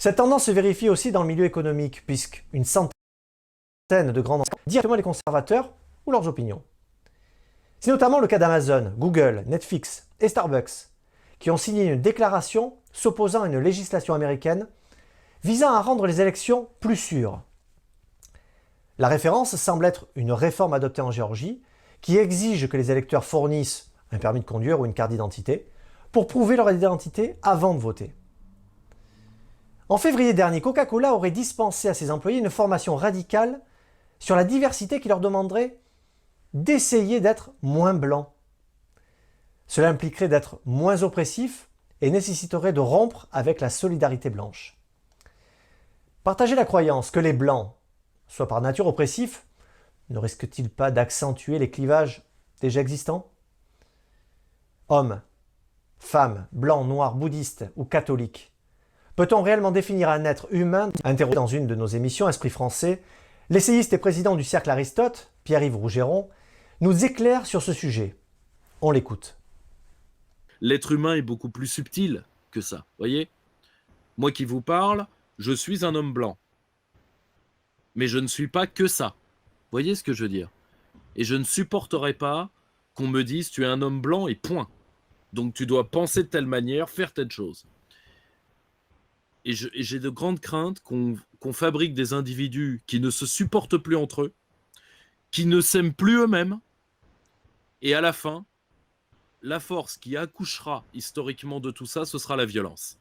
Cette tendance se vérifie aussi dans le milieu économique, puisqu'une centaine de grandes entreprises directement les conservateurs ou leurs opinions. C'est notamment le cas d'Amazon, Google, Netflix et Starbucks, qui ont signé une déclaration s'opposant à une législation américaine visant à rendre les élections plus sûres. La référence semble être une réforme adoptée en Géorgie qui exige que les électeurs fournissent un permis de conduire ou une carte d'identité pour prouver leur identité avant de voter. En février dernier, Coca-Cola aurait dispensé à ses employés une formation radicale sur la diversité qui leur demanderait d'essayer d'être moins blancs. Cela impliquerait d'être moins oppressif et nécessiterait de rompre avec la solidarité blanche. Partager la croyance que les blancs, soit par nature oppressifs, ne risquent-ils pas d'accentuer les clivages déjà existants? Hommes, femmes, blancs, noirs, bouddhistes ou catholiques, peut-on réellement définir un être humain? Interrogé dans une de nos émissions Esprit français, l'essayiste et président du Cercle Aristote, Pierre-Yves Rougeron, nous éclaire sur ce sujet. On l'écoute. L'être humain est beaucoup plus subtil que ça, voyez? Moi qui vous parle, je suis un homme blanc. Mais je ne suis pas que ça. Voyez ce que je veux dire? Et je ne supporterai pas qu'on me dise tu es un homme blanc et point. Donc tu dois penser de telle manière, faire telle chose. Et j'ai de grandes craintes qu'on fabrique des individus qui ne se supportent plus entre eux, qui ne s'aiment plus eux-mêmes, et à la fin, la force qui accouchera historiquement de tout ça, ce sera la violence.